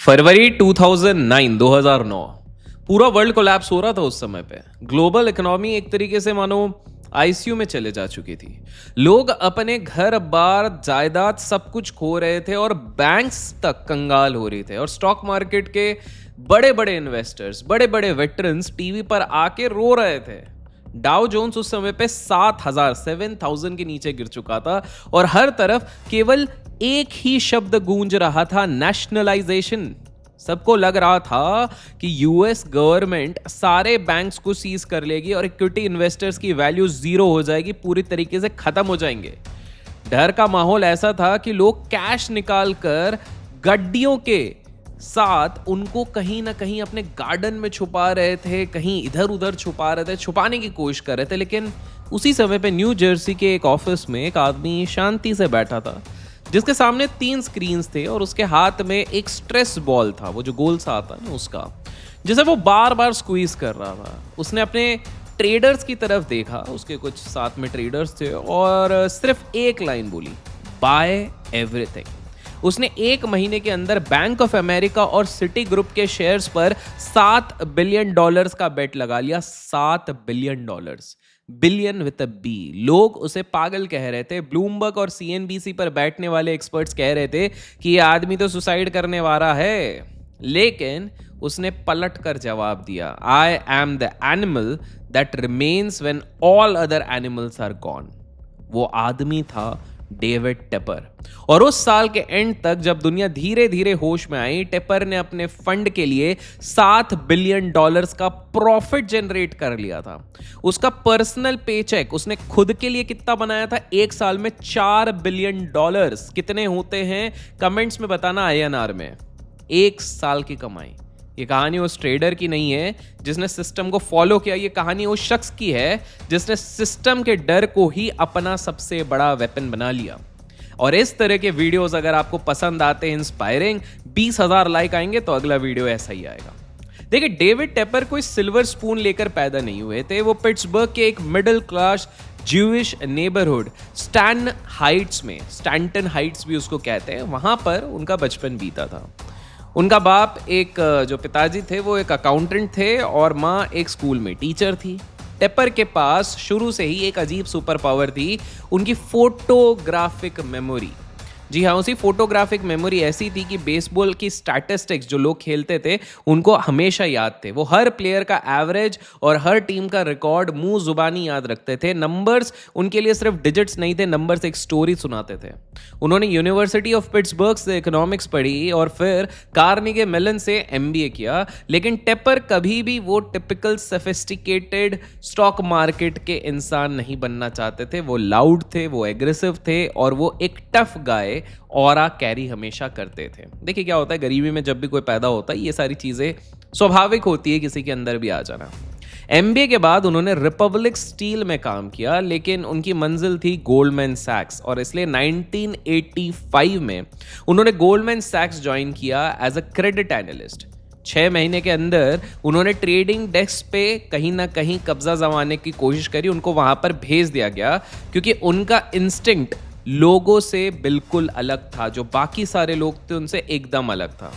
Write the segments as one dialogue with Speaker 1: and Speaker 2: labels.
Speaker 1: फरवरी 2009 पूरा world collapse हो रहा था उस समय पे। ग्लोबल इकोनॉमी एक तरीके से मानो आईसीयू में चले जा चुकी थी। लोग अपने घर बार जायदाद सब कुछ खो रहे थे और बैंक्स तक कंगाल हो रहे थे और स्टॉक मार्केट के बड़े बड़े इन्वेस्टर्स, बड़े बड़े वेटरन्स टीवी पर आके रो रहे थे। डाउ जोन्स उस समय पे 7,000 के नीचे गिर चुका था और हर तरफ केवल एक ही शब्द गूंज रहा था, नेशनलाइजेशन। सबको लग रहा था कि यूएस गवर्नमेंट सारे बैंक्स को सीज कर लेगी और इक्विटी इन्वेस्टर्स की वैल्यू जीरो हो जाएगी, पूरी तरीके से खत्म हो जाएंगे। डर का माहौल ऐसा था कि लोग कैश निकाल कर गड्डियों के साथ उनको कहीं ना कहीं अपने गार्डन में छुपा रहे थे, कहीं इधर उधर छुपा रहे थे, छुपाने की कोशिश कर रहे थे। लेकिन उसी समय पे न्यू जर्सी के एक ऑफिस में एक आदमी शांति से बैठा था, जिसके सामने 3 स्क्रीन्स थे और उसके हाथ में एक स्ट्रेस बॉल था, वो जो गोल सा आता है ना उसका, जिसे वो बार बार स्क्वीज कर रहा था। उसने अपने ट्रेडर्स की तरफ देखा, उसके कुछ साथ में ट्रेडर्स थे, और सिर्फ एक लाइन बोली, बाय एवरीथिंग। उसने 1 महीने के अंदर बैंक ऑफ अमेरिका और सिटी ग्रुप के शेयर्स पर $7 बिलियन का बेट लगा लिया। $7 billion, billion with a B. लोग उसे पागल कह रहे थे। ब्लूमबर्ग और सीएनबीसी पर बैठने वाले एक्सपर्ट्स कह रहे थे कि ये आदमी तो सुसाइड करने वाला है। लेकिन उसने पलट कर जवाब दिया, I am the animal that remains when all other animals are gone. वो आदमी था डेविड टेपर। और उस साल के एंड तक जब दुनिया धीरे धीरे होश में आई, टेपर ने अपने फंड के लिए $7 बिलियन का प्रॉफिट जनरेट कर लिया था। उसका पर्सनल पेचेक उसने खुद के लिए कितना बनाया था? 1 साल में $4 बिलियन। कितने होते हैं कमेंट्स में बताना आईएनआर में। 1 साल की कमाई। ये कहानी उस ट्रेडर की नहीं है जिसने सिस्टम को फॉलो किया, ये कहानी उस शख्स की है जिसने सिस्टम के डर को ही अपना सबसे बड़ा वेपन बना लिया। और इस तरह के वीडियोस अगर आपको पसंद आते हैं, इंस्पायरिंग, 20,000 लाइक आएंगे तो अगला वीडियो ऐसा ही आएगा। देखिए, डेविड टेपर कोई सिल्वर स्पून लेकर पैदा नहीं हुए थे। वो पिट्सबर्ग के एक middle class Jewish neighbourhood Stanton Heights भी उसको कहते हैं, वहां पर उनका बचपन बीता था। उनका बाप एक जो पिताजी थे वो एक अकाउंटेंट थे और माँ एक स्कूल में टीचर थी। टेपर के पास शुरू से ही एक अजीब सुपर पावर थी, उनकी फोटोग्राफिक मेमोरी। जी हाँ, उसी फोटोग्राफिक मेमोरी ऐसी थी कि बेसबॉल की स्टैटिस्टिक्स जो लोग खेलते थे उनको हमेशा याद थे। वो हर प्लेयर का एवरेज और हर टीम का रिकॉर्ड मुंह जुबानी याद रखते थे। नंबर्स उनके लिए सिर्फ डिजिट्स नहीं थे, नंबर्स एक स्टोरी सुनाते थे। उन्होंने यूनिवर्सिटी ऑफ पिट्सबर्ग से इकोनॉमिक्स पढ़ी और फिर कार्नेगी मेलन से एमबीए किया। लेकिन टेपर कभी भी वो टिपिकल सोफिस्टिकेटेड स्टॉक मार्केट के इंसान नहीं बनना चाहते थे। वो लाउड थे, वो एग्रेसिव थे और वो एक टफ गाय ऑरा कैरी हमेशा करते थे। देखिए क्या होता है, गरीबी में जब भी कोई पैदा होता है ये सारी चीजें स्वाभाविक होती है किसी के अंदर भी आ जाना। एमबीए के बाद उन्होंने रिपब्लिक स्टील में काम किया, लेकिन उनकी मंजिल थी गोल्डमैन सैक्स और इसलिए 1985 में उन्होंने गोल्डमैन सैक्स ज्वाइन किया एज अ क्रेडिट एनालिस्ट। 6 महीने के अंदर उन्होंने ट्रेडिंग डेस्क पे कहीं ना कहीं कब्जा जमाने की कोशिश करी। उनको वहां पर भेज दिया गया क्योंकि उनका इंस्टिंक्ट लोगों से बिल्कुल अलग था। जो बाकी सारे लोग थे उनसे एकदम अलग था।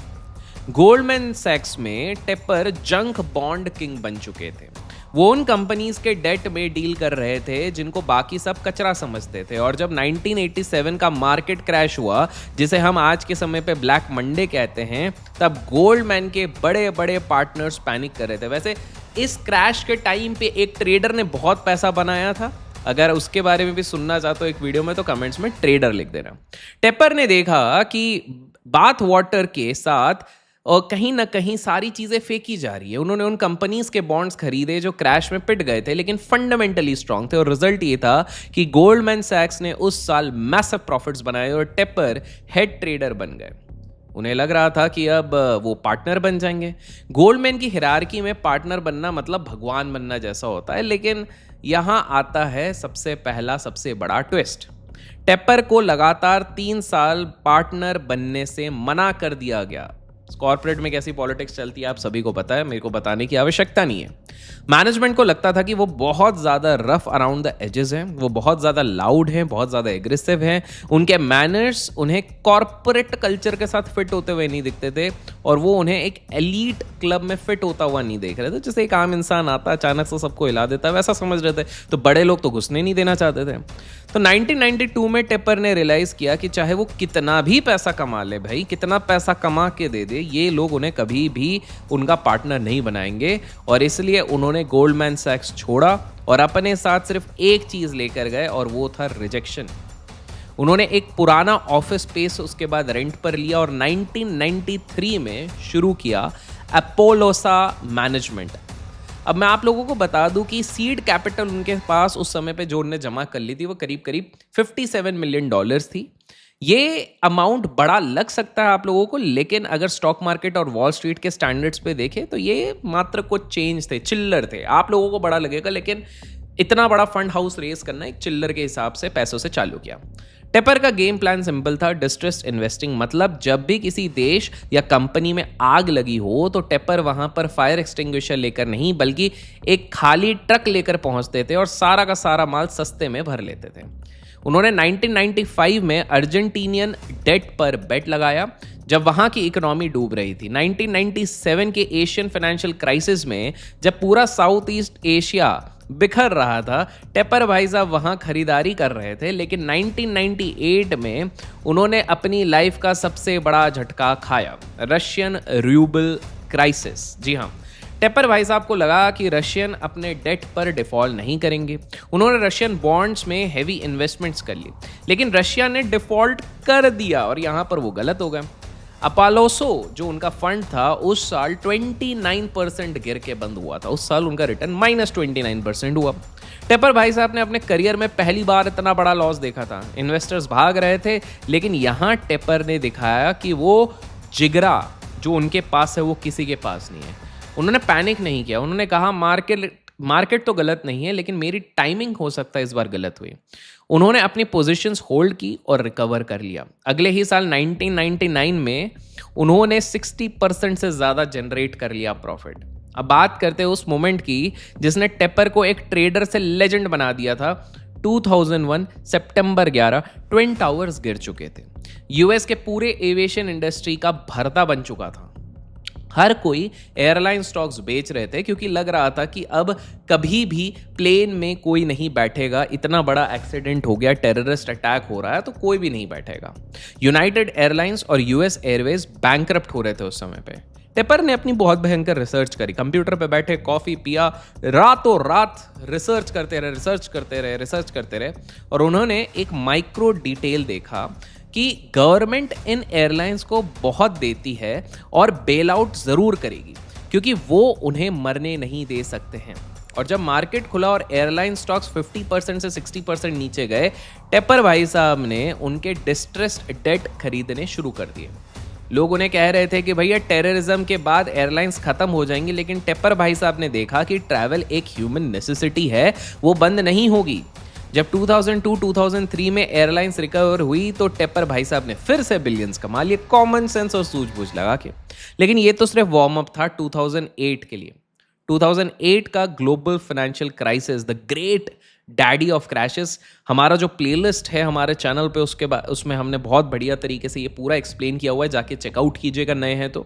Speaker 1: गोल्डमैन सैक्स में टेपर जंक बॉन्ड किंग बन चुके थे। वो उन कंपनीज के डेट में डील कर रहे थे जिनको बाकी सब कचरा समझते थे। और जब 1987 का मार्केट क्रैश हुआ, जिसे हम आज के समय पे ब्लैक मंडे कहते हैं, तब गोल्डमैन के बड़े बड़े पार्टनर्स पैनिक कर रहे थे। वैसे इस क्रैश के टाइम पे एक ट्रेडर ने बहुत पैसा बनाया था। अगर उसके बारे में भी सुनना चाहते हो एक वीडियो में तो कमेंट्स में ट्रेडर लिख देना। टेपर ने देखा कि बाथ वाटर के साथ और कहीं ना कहीं सारी चीजें फेंकी जा रही है। उन्होंने उन कंपनीज के बॉन्ड्स खरीदे जो क्रैश में पिट गए थे लेकिन फंडामेंटली स्ट्रांग थे, और रिजल्ट ये था कि गोल्डमैन सैक्स ने उस साल मैसिव प्रॉफिट्स बनाए और टेपर हेड ट्रेडर बन गए। उन्हें लग रहा था कि अब वो पार्टनर बन जाएंगे। गोल्डमैन की हिरार्की में पार्टनर बनना मतलब भगवान बनना जैसा होता है। लेकिन यहां आता है सबसे पहला सबसे बड़ा ट्विस्ट। टेपर को लगातार 3 साल पार्टनर बनने से मना कर दिया गया। कॉर्पोरेट में कैसी पॉलिटिक्स चलती है आप सभी को पता है, मेरे को बताने की आवश्यकता नहीं है। मैनेजमेंट को लगता था कि वो बहुत ज़्यादा रफ अराउंड द एजेस हैं, वो बहुत ज़्यादा लाउड हैं, बहुत ज़्यादा एग्रेसिव हैं, उनके मैनर्स उन्हें कॉरपोरेट कल्चर के साथ फिट होते हुए नहीं दिखते थे और वो उन्हें एक एलीट क्लब में फिट होता हुआ नहीं देख रहे थे। जैसे एक आम इंसान आता अचानक से सबको हिला देता है, वैसा समझ रहे थे। तो बड़े लोग तो घुसने नहीं देना चाहते थे। तो 1992 में टेपर ने रियलाइज़ किया कि चाहे वो कितना भी पैसा कमा ले भाई, कितना पैसा कमा के दे दे, ये लोग उन्हें कभी भी उनका पार्टनर नहीं बनाएंगे और इसलिए उन्होंने गोल्डमैन सैक्स छोड़ा और अपने साथ सिर्फ एक चीज़ लेकर गए और वो था रिजेक्शन। उन्होंने एक पुराना ऑफिस स्पेस उसके बाद रेंट पर लिया और 1993 में शुरू किया अपोलोसा मैनेजमेंट। अब मैं आप लोगों को बता दूं कि सीड कैपिटल उनके पास उस समय पे जो उन्होंने जमा कर ली थी वो करीब करीब $57 मिलियन थी। ये अमाउंट बड़ा लग सकता है आप लोगों को, लेकिन अगर स्टॉक मार्केट और वॉल स्ट्रीट के स्टैंडर्ड्स पे देखें तो ये मात्र कुछ चेंज थे, चिल्लर थे। आप लोगों को बड़ा लगेगा, लेकिन इतना बड़ा फंड हाउस रेस करना एक चिल्लर के हिसाब से पैसों से चालू किया। टेपर का गेम प्लान सिंपल था, डिस्ट्रेस्ड इन्वेस्टिंग। मतलब जब भी किसी देश या कंपनी में आग लगी हो तो टेपर वहां पर फायर एक्सटिंग्विशर लेकर नहीं बल्कि एक खाली ट्रक लेकर पहुंचते थे और सारा का सारा माल सस्ते में भर लेते थे। उन्होंने 1995 में अर्जेंटीनियन डेट पर बेट लगाया जब वहां की इकोनॉमी डूब रही थी। 1997 के एशियन फाइनेंशियल क्राइसिस में जब पूरा साउथ ईस्ट एशिया बिखर रहा था, टेपर भाई साहब वहां खरीदारी कर रहे थे। लेकिन 1998 में उन्होंने अपनी लाइफ का सबसे बड़ा झटका खाया, रशियन रूबल क्राइसिस। जी हाँ, टेपर भाई साहब को लगा कि रशियन अपने डेट पर डिफॉल्ट नहीं करेंगे। उन्होंने रशियन बॉन्ड्स में हेवी इन्वेस्टमेंट्स कर ली, लेकिन रशिया ने डिफॉल्ट कर दिया और यहां पर वो गलत हो गए। अपोलोसो जो उनका फंड था उस साल 29% गिर के बंद हुआ था। उस साल उनका रिटर्न -29% हुआ। टेपर भाई साहब ने अपने करियर में पहली बार इतना बड़ा लॉस देखा था। इन्वेस्टर्स भाग रहे थे, लेकिन यहाँ टेपर ने दिखाया कि वो जिगरा जो उनके पास है वो किसी के पास नहीं है। उन्होंने पैनिक नहीं किया। उन्होंने कहा मार्केट तो गलत नहीं है, लेकिन मेरी टाइमिंग हो सकता है इस बार गलत हुई। उन्होंने अपनी पोजीशंस होल्ड की और रिकवर कर लिया। अगले ही साल 1999 में उन्होंने 60% से ज़्यादा जनरेट कर लिया प्रॉफिट। अब बात करते हैं उस मोमेंट की जिसने टेपर को एक ट्रेडर से लेजेंड बना दिया था। 2001 सितंबर 11 ट्विन टावर्स गिर चुके थे। यूएस के पूरे एविएशन इंडस्ट्री का भरता बन चुका था। हर कोई एयरलाइन स्टॉक्स बेच रहे थे क्योंकि लग रहा था कि अब कभी भी प्लेन में कोई नहीं बैठेगा। इतना बड़ा एक्सीडेंट हो गया, टेररिस्ट अटैक हो रहा है, तो कोई भी नहीं बैठेगा। यूनाइटेड एयरलाइंस और यूएस एयरवेज बैंकरप्ट हो रहे थे उस समय पे। टेपर ने अपनी बहुत भयंकर रिसर्च करी। कंप्यूटर पे बैठे, कॉफी पिया, रातों रात रिसर्च करते रहे और उन्होंने एक माइक्रो डिटेल देखा कि गवर्नमेंट इन एयरलाइंस को बहुत देती है और बेल आउट ज़रूर करेगी क्योंकि वो उन्हें मरने नहीं दे सकते हैं। और जब मार्केट खुला और एयरलाइन स्टॉक्स 50% से 60% नीचे गए, टेपर भाई साहब ने उनके डिस्ट्रेस्ड डेट खरीदने शुरू कर दिए। लोग उन्हें कह रहे थे कि भैया टेररिज्म के बाद एयरलाइंस खत्म हो जाएंगी, लेकिन टेपर भाई साहब ने देखा कि ट्रैवल एक ह्यूमन नेसेसिटी है, वो बंद नहीं होगी। जब 2002-2003 में एयरलाइंस रिकवर हुई तो टेपर भाई साहब ने फिर से बिलियंस कमा लिए, कॉमन सेंस और सूझबूझ लगा के। लेकिन ये तो सिर्फ वार्म अप था 2008 के लिए। 2008 का global financial crisis, the great daddy of crashes, हमारा जो प्लेलिस्ट है हमारे चैनल पे उसमें हमने बहुत बढ़िया तरीके से ये पूरा एक्सप्लेन किया हुआ है, जाके चेकआउट कीजिएगा नए हैं तो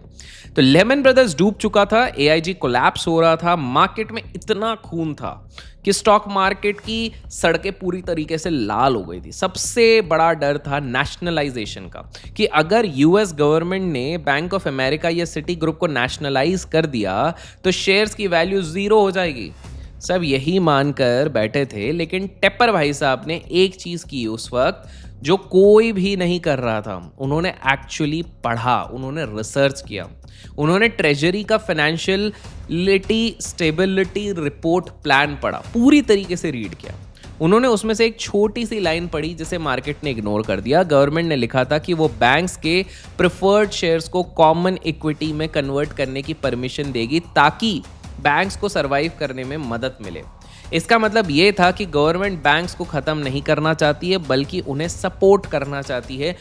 Speaker 1: लेमन ब्रदर्स डूब चुका था, एआईजी कोलैप्स हो रहा था, मार्केट में इतना खून था कि स्टॉक मार्केट की सड़कें पूरी तरीके से लाल हो गई थी। सबसे बड़ा डर था नेशनलाइजेशन का, कि अगर यूएस गवर्नमेंट ने बैंक ऑफ अमेरिका या सिटी ग्रुप को नेशनलाइज कर दिया तो शेयर्स की वैल्यू जीरो हो जाएगी। सब यही मानकर बैठे थे, लेकिन टेपर भाई साहब ने एक चीज की उस वक्त जो कोई भी नहीं कर रहा था। उन्होंने एक्चुअली पढ़ा, उन्होंने रिसर्च किया, उन्होंने ट्रेजरी का फाइनेंशियलिटी स्टेबिलिटी रिपोर्ट प्लान पढ़ा, पूरी तरीके से रीड किया। उन्होंने उसमें से एक छोटी सी लाइन पढ़ी जिसे मार्केट ने इग्नोर कर दिया। गवर्नमेंट ने लिखा था कि वो बैंक्स के प्रेफर्ड शेयर्स को कॉमन इक्विटी में कन्वर्ट करने की परमिशन देगी ताकि बैंक्स को सरवाइव करने में मदद मिले। इसका मतलब ये था कि गवर्नमेंट बैंक्स को ख़त्म नहीं करना चाहती है, बल्कि उन्हें सपोर्ट करना चाहती है,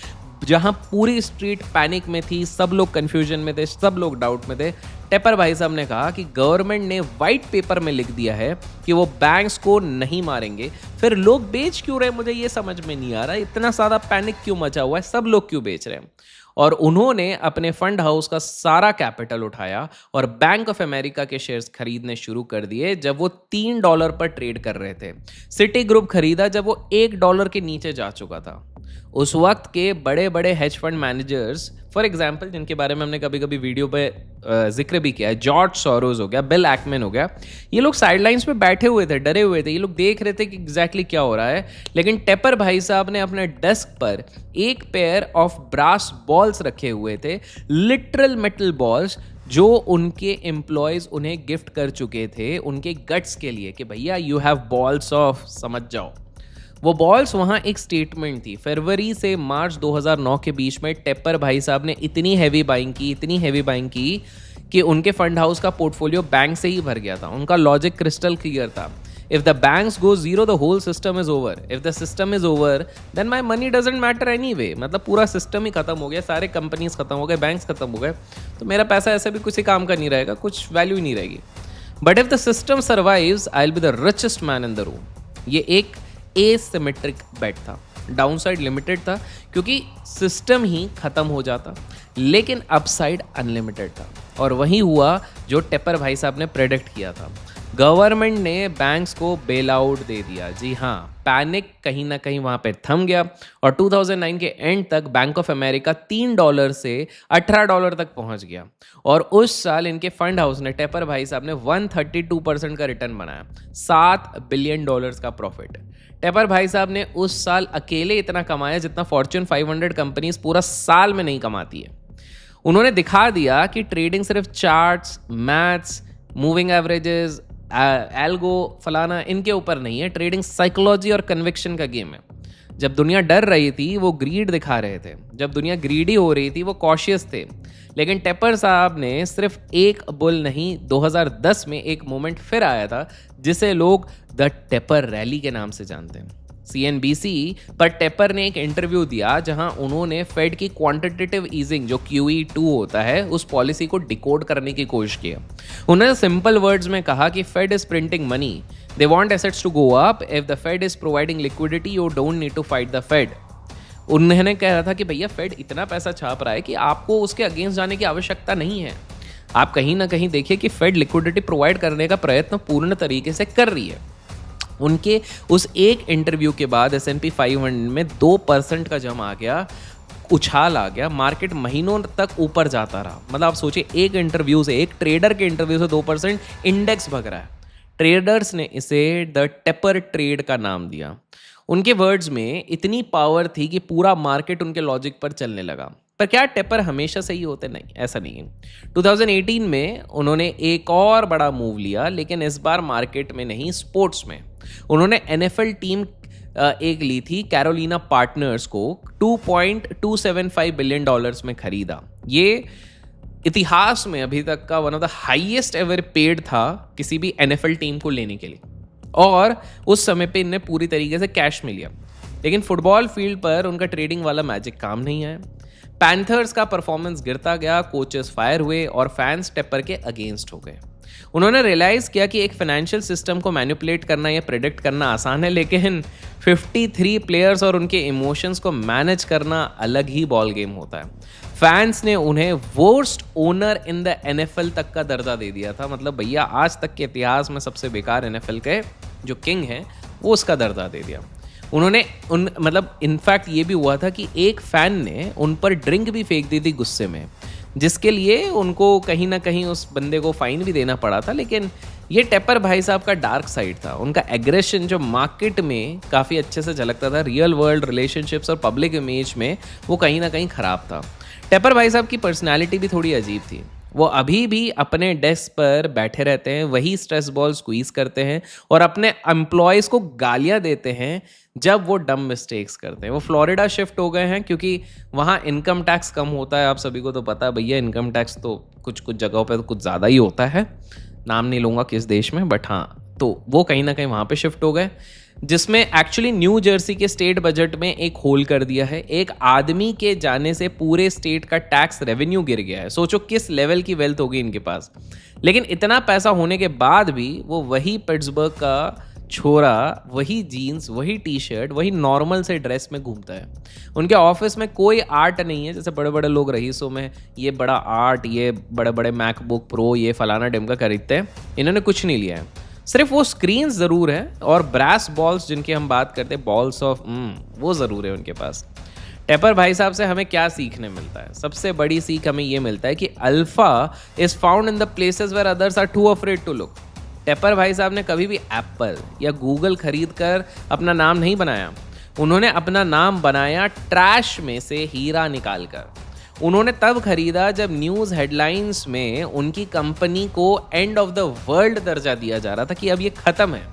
Speaker 1: जहां पूरी स्ट्रीट पैनिक में थी, सब लोग कंफ्यूजन में थे, सब लोग डाउट में थे, टेपर भाई साहब ने कहा कि गवर्नमेंट ने वाइट पेपर में लिख दिया है कि वो बैंक्स को नहीं मारेंगे, फिर लोग बेच क्यों रहे, मुझे ये समझ में नहीं आ रहा, इतना ज़्यादा पैनिक क्यों मचा हुआ है, सब लोग क्यों बेच रहे हैं। और उन्होंने अपने फंड हाउस का सारा कैपिटल उठाया और बैंक ऑफ अमेरिका के शेयर्स खरीदने शुरू कर दिए जब वो $3 पर ट्रेड कर रहे थे। सिटी ग्रुप खरीदा जब वो $1 के नीचे जा चुका था। उस वक्त के बड़े बड़े hedge fund managers, for example जिनके बारे में हमने कभी कभी वीडियो पे जिक्र भी किया है, जॉर्ज सोरोस हो गया, बिल एक्मैन हो गया, ये लोग साइडलाइंस पे बैठे हुए थे, डरे हुए थे, ये लोग देख रहे थे कि एग्जैक्टली क्या हो रहा है। लेकिन टेपर भाई साहब ने अपने डेस्क पर एक पेयर ऑफ ब्रास बॉल्स रखे हुए थे, लिटरल मेटल बॉल्स, जो उनके एम्प्लॉयज उन्हें गिफ्ट कर चुके थे उनके गट्स के लिए कि भैया यू हैव बॉल्स ऑफ, समझ जाओ। वो बॉल्स वहाँ एक स्टेटमेंट थी। फरवरी से मार्च 2009 के बीच में टेपर भाई साहब ने इतनी हैवी बाइंग की कि उनके फंड हाउस का पोर्टफोलियो बैंक से ही भर गया था। उनका लॉजिक क्रिस्टल क्लियर था, if the banks go zero the whole system is over, if the system is over then my money doesn't matter anyway. मतलब पूरा सिस्टम ही खत्म हो गया, सारे कंपनीज खत्म हो गए, बैंक्स खत्म हो गए, तो मेरा पैसा ऐसे भी किसी काम का नहीं रहेगा, कुछ वैल्यू ही नहीं रहेगी। But if the system survives I will be the richest man in the room. ये एक एसिमेट्रिक बेट था, डाउनसाइड लिमिटेड था क्योंकि सिस्टम ही खत्म हो जाता, लेकिन अपसाइड अनलिमिटेड था। और वही हुआ जो टेपर भाई साहब ने प्रेडिक्ट किया था। गवर्नमेंट ने बैंक्स को बेल आउट दे दिया। जी हाँ, पैनिक कहीं ना कहीं वहाँ पे थम गया और 2009 के एंड तक बैंक ऑफ अमेरिका $3 से $18 तक पहुँच गया। और उस साल इनके फंड हाउस ने, टेपर भाई साहब ने 132% का रिटर्न बनाया, $7 बिलियन का प्रॉफिट। टेपर भाई साहब ने उस साल अकेले इतना कमाया जितना फॉर्च्यून 500 कंपनीज पूरा साल में नहीं कमाती है। उन्होंने दिखा दिया कि ट्रेडिंग सिर्फ charts, maths, moving averages, algo फलाना इनके ऊपर नहीं है, ट्रेडिंग साइकोलॉजी और कन्विक्शन का गेम है। जब दुनिया डर रही थी वो ग्रीड दिखा रहे थे, जब दुनिया ग्रीडी हो रही थी वो कॉशियस थे। लेकिन टेपर साहब ने सिर्फ एक बुल नहीं, 2010 में एक मोमेंट फिर आया था जिसे लोग द टेपर रैली के नाम से जानते हैं। CNBC पर टेपर ने एक इंटरव्यू दिया जहां उन्होंने फेड की क्वांटिटेटिव ईजिंग जो QE2 होता है उस पॉलिसी को डिकोड करने की कोशिश की। उन्होंने सिंपल वर्ड्स में कहा कि Fed is printing money, they want assets to go up, if the Fed is providing liquidity you don't need to fight the Fed. उन्होंने कहा था कि भैया फेड इतना पैसा छाप रहा है कि आपको उसके अगेंस्ट जाने की आवश्यकता नहीं है। आप कहीं ना कहीं देखिए कि फेड लिक्विडिटी प्रोवाइड करने का प्रयत्न पूर्ण तरीके से कर रही है। उनके उस एक इंटरव्यू के बाद S&P 500 में 2% का जम आ गया, उछाल आ गया, मार्केट महीनों तक ऊपर जाता रहा। मतलब आप सोचिए, एक इंटरव्यू से, एक ट्रेडर के इंटरव्यू से 2% इंडेक्स भग रहा है। ट्रेडर्स ने इसे द टेपर ट्रेड का नाम दिया। उनके वर्ड्स में इतनी पावर थी कि पूरा मार्केट उनके लॉजिक पर चलने लगा। पर क्या टेपर हमेशा सही होते? नहीं, ऐसा नहीं है। 2018 में उन्होंने एक और बड़ा मूव लिया, लेकिन इस बार मार्केट में नहीं, स्पोर्ट्स में। उन्होंने NFL टीम एक ली थी, कैरोलिना पार्टनर्स को $2.275 बिलियन में खरीदा। ये इतिहास में अभी तक का one of the highest ever paid था किसी भी NFL टीम को लेने के लिए, और उस समय पे इन्हें पूरी तरीके से कैश में लिया। लेकिन फुटबॉल फील्ड पर उनका ट्रेडिंग वाला मैजिक काम नहीं आया। पैंथर्स का परफॉर्मेंस गिरता गया, कोचेस फायर हुए और फैंस टेपर के अगेंस्ट हो गए। उन्होंने रियलाइज किया कि एक फाइनेंशियल सिस्टम को मैनिपुलेट करना या प्रेडिक्ट करना आसान है, लेकिन 53 प्लेयर्स और उनके इमोशंस को मैनेज करना अलग ही बॉल गेम होता है। फैंस ने उन्हें worst owner in the NFL तक का दर्जा दे दिया था। मतलब भैया, आज तक के इतिहास में सबसे बेकार NFL के जो किंग हैं वो उसका दर्जा दे दिया उन्होंने। मतलब इनफैक्ट ये भी हुआ था कि एक फैन ने उन पर ड्रिंक भी फेंक दी थी गुस्से में, जिसके लिए उनको कहीं ना कहीं उस बंदे को फाइन भी देना पड़ा था। लेकिन ये टेपर भाई साहब का डार्क साइड था, उनका एग्रेशन जो मार्केट में काफ़ी अच्छे से झलकता था, रियल वर्ल्ड रिलेशनशिप्स और पब्लिक इमेज में वो कहीं ना कहीं ख़राब था। टेपर भाई साहब की पर्सनैलिटी भी थोड़ी अजीब थी। वो अभी भी अपने डेस्क पर बैठे रहते हैं, वही स्ट्रेस बॉल स्क्वीज करते हैं और अपने एम्प्लॉयज़ को गालियां देते हैं जब वो डम मिस्टेक्स करते हैं। वो फ्लोरिडा शिफ्ट हो गए हैं क्योंकि वहाँ इनकम टैक्स कम होता है। आप सभी को तो पता है भैया, इनकम टैक्स तो कुछ कुछ जगहों पे तो कुछ ज़्यादा ही होता है। नाम नहीं लूँगा किस देश में, बट हाँ, तो वो कहीं ना कहीं वहाँ पे शिफ्ट हो गए, जिसमें एक्चुअली न्यू जर्सी के स्टेट बजट में एक होल कर दिया है। एक आदमी के जाने से पूरे स्टेट का टैक्स रेवेन्यू गिर गया है। सोचो किस लेवल की वेल्थ होगी इनके पास। लेकिन इतना पैसा होने के बाद भी वो वही पिट्सबर्ग का छोरा, वही जीन्स, वही टी शर्ट, वही नॉर्मल से ड्रेस में घूमता है। उनके ऑफिस में कोई आर्ट नहीं है, जैसे बड़े बड़े लोग रईसों में ये बड़ा आर्ट, ये बड़े बड़े मैकबुक प्रो, ये फलाना ढिमका खरीदते हैं। इन्होंने कुछ नहीं लिया है। सिर्फ वो स्क्रीन ज़रूर है और ब्रास बॉल्स जिनकी हम बात करते हैं, बॉल्स ऑफ वो ज़रूर है उनके पास। टेपर भाई साहब से हमें क्या सीखने मिलता है? सबसे बड़ी सीख हमें ये मिलता है कि alpha is found in the places where others are too afraid to look. Tepper भाई साहब ने कभी भी एप्पल या गूगल खरीद कर अपना नाम नहीं बनाया। उन्होंने अपना नाम बनाया ट्रैश में से हीरा निकाल कर। उन्होंने तब खरीदा जब न्यूज़ हेडलाइंस में उनकी कंपनी को एंड ऑफ द वर्ल्ड दर्जा दिया जा रहा था कि अब ये ख़त्म है।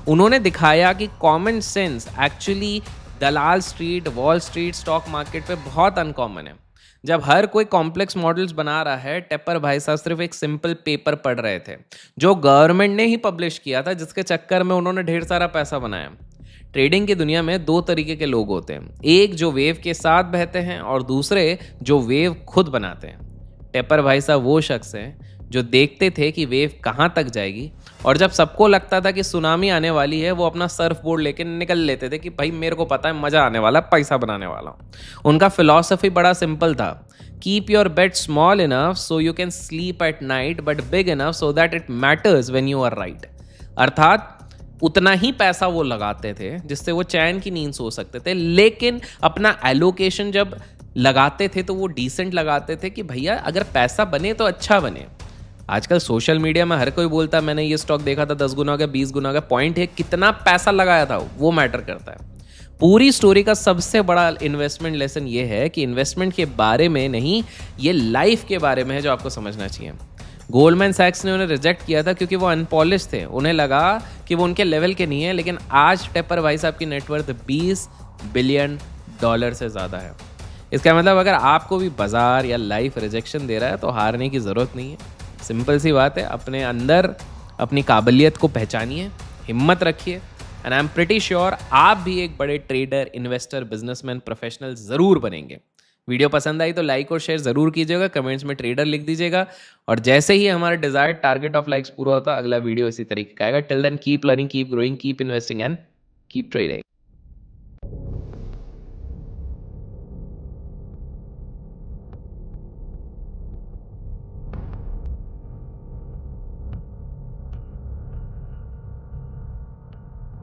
Speaker 1: उन्होंने दिखाया कि common sense actually Dalal street, wall street, stock market पे बहुत अनकॉमन है। जब हर कोई कॉम्प्लेक्स मॉडल्स बना रहा है, टेपर भाई साहब सिर्फ एक सिंपल पेपर पढ़ रहे थे जो गवर्नमेंट ने ही पब्लिश किया था, जिसके चक्कर में उन्होंने ढेर सारा पैसा बनाया। ट्रेडिंग की दुनिया में दो तरीके के लोग होते हैं, एक जो वेव के साथ बहते हैं और दूसरे जो वेव खुद बनाते हैं। टेपर भाई साहब वो शख्स हैं जो देखते थे कि वेव कहाँ तक जाएगी, और जब सबको लगता था कि सुनामी आने वाली है, वो अपना सर्फ बोर्ड लेके निकल लेते थे कि भाई मेरे को पता है मज़ा आने वाला, पैसा बनाने वाला हूँ। उनका फिलॉसफी बड़ा सिंपल था, keep your bet small enough so you can sleep at night, but big enough so that it matters when you are right. अर्थात उतना ही पैसा वो लगाते थे जिससे वो चैन की नींद सो सकते थे, लेकिन अपना एलोकेशन जब लगाते थे तो वो डिसेंट लगाते थे कि भैया अगर पैसा बने तो अच्छा बने। आजकल सोशल मीडिया में हर कोई बोलता है मैंने ये स्टॉक देखा था 10 गुना का, 20 गुना का। पॉइंट है कितना पैसा लगाया था वो मैटर करता है। पूरी स्टोरी का सबसे बड़ा इन्वेस्टमेंट लेसन ये है कि इन्वेस्टमेंट के बारे में नहीं, ये लाइफ के बारे में है जो आपको समझना चाहिए। गोल्डमैन सैक्स ने उन्हें रिजेक्ट किया था क्योंकि वो अनपॉलिश थे, उन्हें लगा कि वो उनके लेवल के नहीं है। लेकिन आज टेपर भाई साहब की नेटवर्थ $20 बिलियन से ज़्यादा है। इसका मतलब अगर आपको भी बाजार या लाइफ रिजेक्शन दे रहा है तो हारने की ज़रूरत नहीं है। सिंपल सी बात है, अपने अंदर अपनी काबिलियत को पहचानिए, हिम्मत रखिए, and I am pretty sure आप भी एक बड़े ट्रेडर, इन्वेस्टर, बिजनेसमैन, प्रोफेशनल ज़रूर बनेंगे। वीडियो पसंद आई तो लाइक और शेयर ज़रूर कीजिएगा, कमेंट्स में ट्रेडर लिख दीजिएगा, और जैसे ही हमारा डिजायर्ड टारगेट ऑफ लाइक्स पूरा होता अगला वीडियो इसी तरीके का आएगा। Till then keep learning, keep growing, keep investing and keep trading.